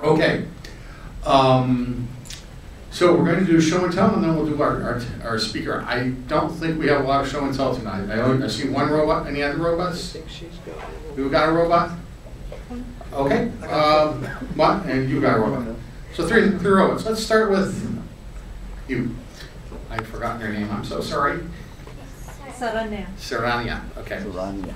Okay. So we're going to do show and tell, and then we'll do our speaker. I don't think we have a lot of show and tell tonight. I've seen one robot. Any other robots? You got a robot? Okay. What? And you got a robot. So three robots. Let's start with you. I've forgotten your name. I'm so sorry. Saranya. Saranya. Okay. Saranya.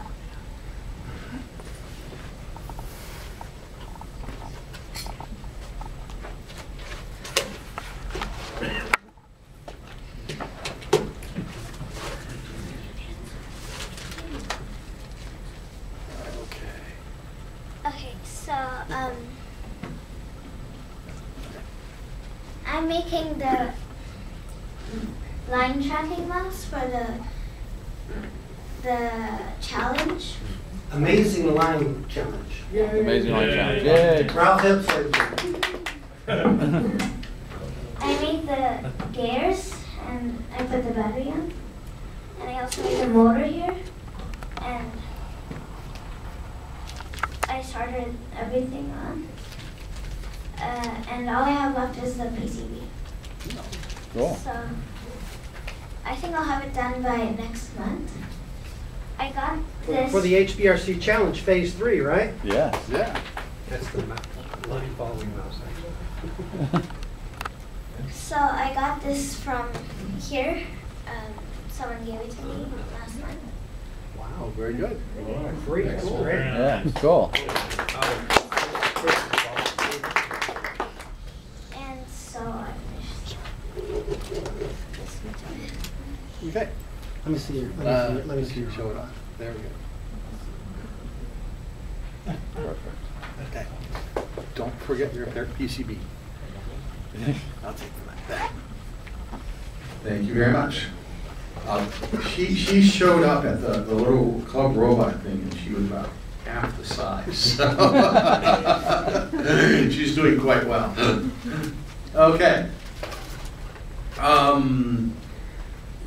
Okay, so I'm making the line tracking mouse for the challenge. Amazing line challenge. Yay. Amazing line challenge. Yay. Ralph Hipp said. I made the gears and I put the battery on. And I also made the motor here. And I started everything on. And all I have left is the PCB. Cool. So I think I'll have it done by next month. I got this. For the HBRC challenge, phase 3, right? Yes. Yeah. That's the line following mouse, actually. So I got this from here. Someone gave it to me last month. Wow. Very good. Free. Cool. Great. Yeah. Cool. And so I finished this much of it. Okay. Let me see here. Let me see here. Show it off. There we go. Perfect. Okay. Don't forget your PCB. I'll take that. Thank you very much. She showed up at the little club robot thing, and she was about half the size. So she's doing quite well. Okay.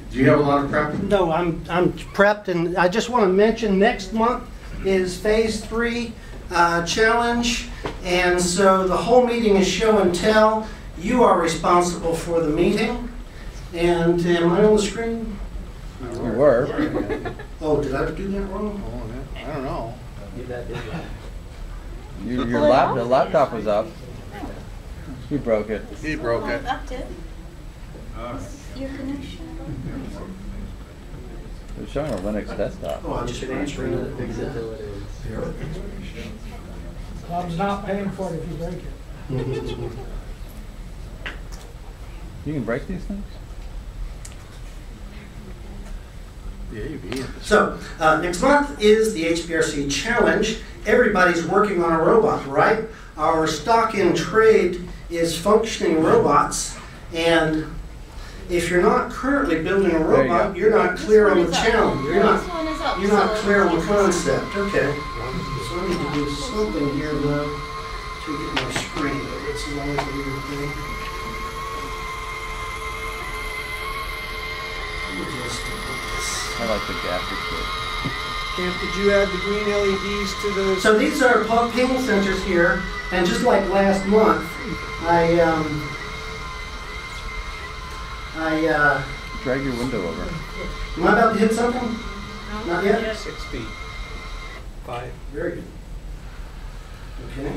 Do you have a lot of prep? No, I'm prepped, and I just want to mention next month is phase 3 challenge, and so the whole meeting is show and tell. You are responsible for the meeting, and am I on the screen? You were. Oh, did I do that wrong? Oh, I don't know. Your laptop was up. You broke it. He broke it. Your connection. It was showing a Linux desktop. Oh, I just transferred it. Bob's not paying for it if you break it. You can break these things? Yeah, you can. So, next month is the HBRC challenge. Everybody's working on a robot, right? Our stock in trade is functioning robots, and if you're not currently building a robot, you're not clear on the challenge. You're not clear on the concept. Okay. So I need to do something here though to get my screen. This is always a weird thing. Let me just do this. I like the graphic kit. Camp, did you add the green LEDs to those? So these are ping sensors here, and just like last month, I Drag your window over. am I about to hit something? No? Not yet? 6 feet. 5. Very good. Okay.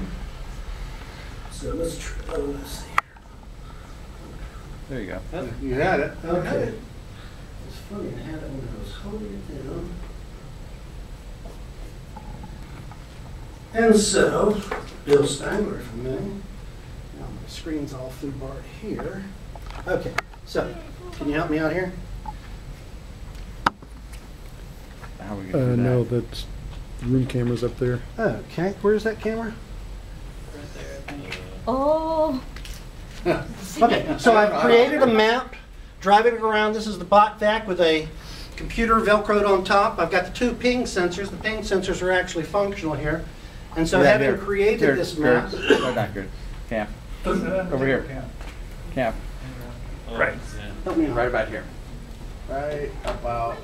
So let's try, let's see There you go. You had it. here. Okay. It's funny, I had it when I was holding it down. And so, Bill Steinberg for me. Now my screen's all through barred here. Okay, so, can you help me out here? How are we gonna do that? No, that's room cameras up there. Okay, where's that camera? Oh. Okay, so I've created a map, driving it around. This is the bot vac with a computer velcroed on top. I've got the 2 ping sensors. The ping sensors are actually functional here. And so Yeah, having here. created Here, this here. map, No, not good. Camp. Over here. Camp. Right. help me out. Right about here. Right about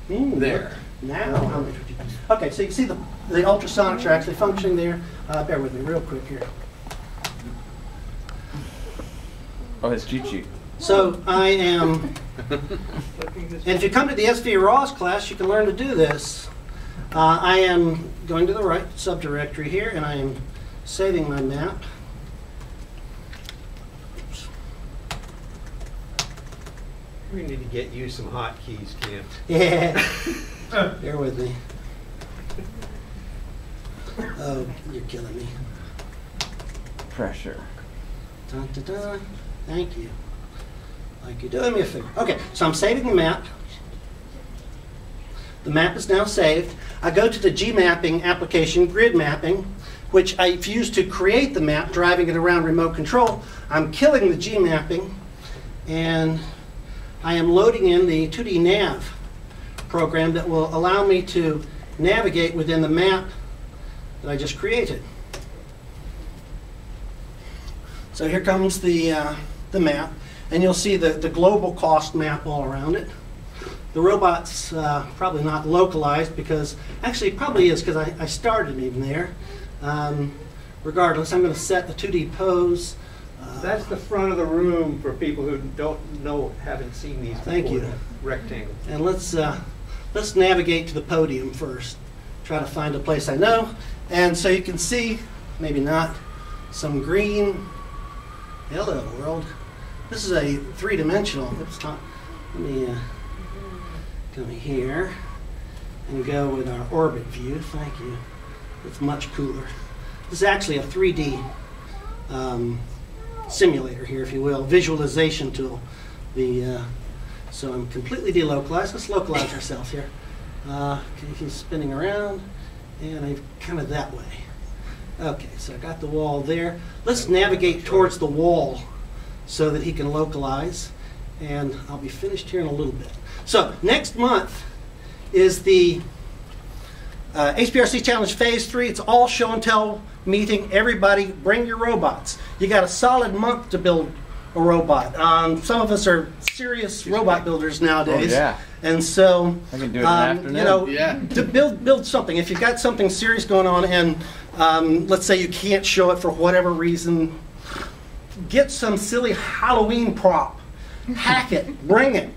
Look. there. Now, how much would you? Okay, so you can see the ultrasonics are actually functioning there. Bear with me real quick here. Oh, it's cheat sheet. So I am, and if you come to the SV RAWs class, you can learn to do this. I am going to the right subdirectory here, and I am saving my map. Oops. We need to get you some hotkeys, Kent. Yeah, bear with me. Oh, you're killing me. Pressure. Dun, dun, dun. Thank you. Like you're doing me a favor. Okay, so I'm saving the map. The map is now saved. I go to the G-mapping application, grid mapping, which I've used to create the map, driving it around remote control. I'm killing the G-mapping, and I am loading in the 2D nav program that will allow me to navigate within the map that I just created. So here comes the map, and you'll see the global cost map all around it. The robot's probably not localized because, actually it probably is because I started even there. Regardless, I'm going to set the 2D pose. That's the front of the room for people who don't know, haven't seen these before. Thank you. That rectangle. And let's navigate to the podium first. Try to find a place I know. And so you can see, maybe not, some green. Hello, world. This is a three-dimensional. Oops, not. Let me come here and go with our orbit view. Thank you. It's much cooler. This is actually a 3D simulator here, if you will, visualization tool. So I'm completely delocalized. Let's localize ourselves here. Okay, he's spinning around, and I'm kind of that way. Okay, so I got the wall there. Let's navigate towards the wall so that he can localize, and I'll be finished here in a little bit. So next month is the HPRC Challenge Phase 3. It's all show and tell meeting. Everybody bring your robots. You got a solid month to build a robot. Some of us are serious robot builders nowadays. Oh, yeah. And so, I can do it in the afternoon. you know, Yeah. to build something. If you've got something serious going on and let's say you can't show it for whatever reason, get some silly Halloween prop. Hack it. Bring it.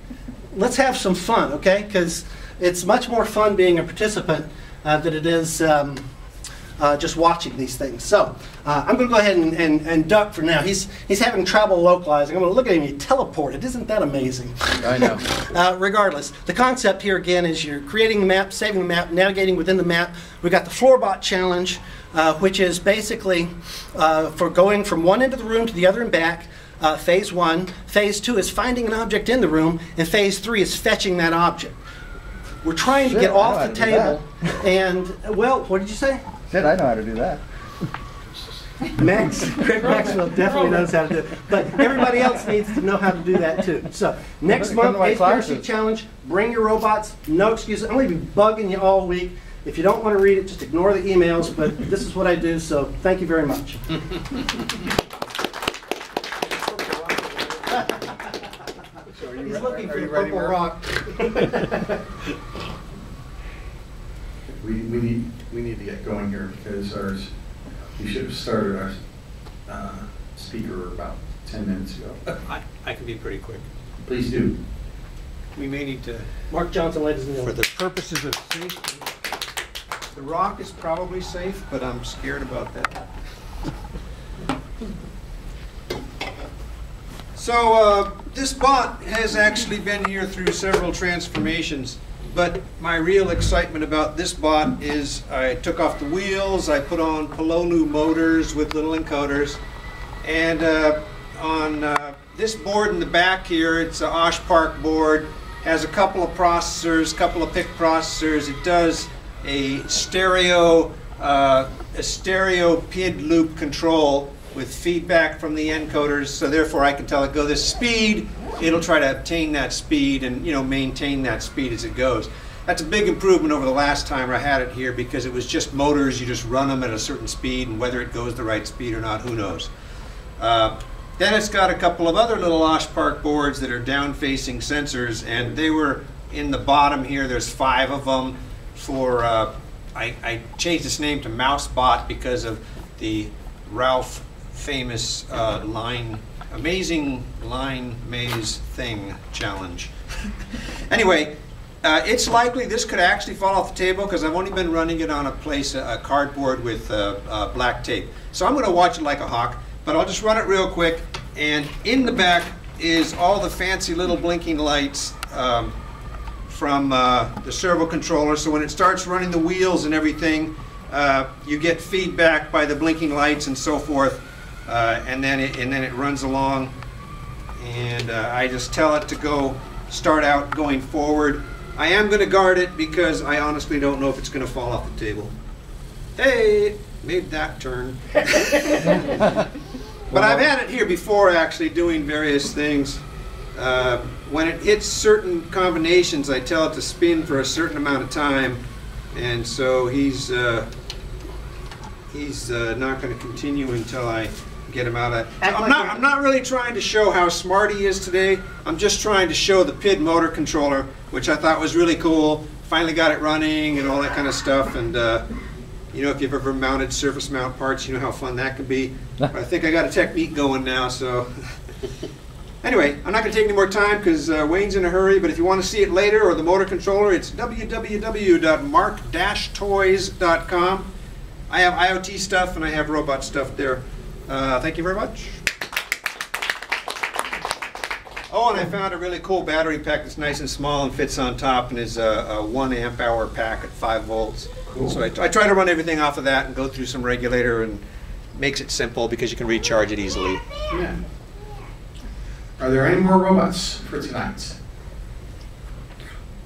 Let's have some fun, okay? Because it's much more fun being a participant than it is just watching these things. So I'm going to go ahead and duck for now. He's having trouble localizing. I'm going to look at him. He teleported. Isn't that amazing? I know. Regardless, the concept here again is you're creating the map, saving the map, navigating within the map. We've got the Floorbot Challenge, which is basically for going from one end of the room to the other and back. Phase 1. Phase 2 is finding an object in the room, and Phase 3 is fetching that object. We're trying to get off the table, and, well, what did you say? Shit, I know how to do that. Craig Maxwell definitely knows how to do it, but everybody else needs to know how to do that too. So next month, HPRC Challenge, bring your robots, no excuses. I'm going to be bugging you all week. If you don't want to read it, just ignore the emails, but this is what I do, so thank you very much. He's looking for the purple rock. We need to get going here because we should have started our speaker about 10 minutes ago. I can be pretty quick. Please do. We may need to, Mark Johnson, ladies and for gentlemen. the purposes of safety, the rock is probably safe, but I'm scared about that. So this bot has actually been here through several transformations, but my real excitement about this bot is I took off the wheels, I put on Pololu motors with little encoders, and on this board in the back here, it's an Osh Park board, has a couple of processors, couple of PIC processors. It does a stereo PID loop control with feedback from the encoders, so therefore I can tell it go this speed, it'll try to obtain that speed and maintain that speed as it goes. That's a big improvement over the last time I had it here because it was just motors, you just run them at a certain speed and whether it goes the right speed or not, who knows. Then it's got a couple of other little Osh Park boards that are down-facing sensors, and they were in the bottom here. There's 5 of them. for, I changed its name to MouseBot because of the Ralph famous amazing line maze thing challenge. Anyway, it's likely this could actually fall off the table because I've only been running it on a cardboard with black tape. So I'm going to watch it like a hawk, but I'll just run it real quick. And in the back is all the fancy little blinking lights from the servo controller. So when it starts running the wheels and everything, you get feedback by the blinking lights and so forth, and then it runs along. And I just tell it to go start out going forward. I am going to guard it because I honestly don't know if it's going to fall off the table. Hey, made that turn. But I've had it here before actually doing various things. When it hits certain combinations, I tell it to spin for a certain amount of time, and so he's not going to continue until I get him out of. I'm not really trying to show how smart he is today. I'm just trying to show the PID motor controller, which I thought was really cool. Finally got it running and all that kind of stuff. And you know, if you've ever mounted surface mount parts, you know how fun that can be. But I think I got a technique going now, so. Anyway, I'm not going to take any more time because Wayne's in a hurry, but if you want to see it later or the motor controller, it's www.mark-toys.com. I have IoT stuff and I have robot stuff there. Thank you very much. Oh, and I found a really cool battery pack that's nice and small and fits on top and is a 1 amp hour pack at 5 volts. Cool. So I try to run everything off of that and go through some regulator, and makes it simple because you can recharge it easily. Yeah. Are there any more robots for tonight?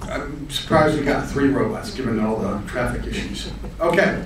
I'm surprised we got 3 robots given all the traffic issues. Okay.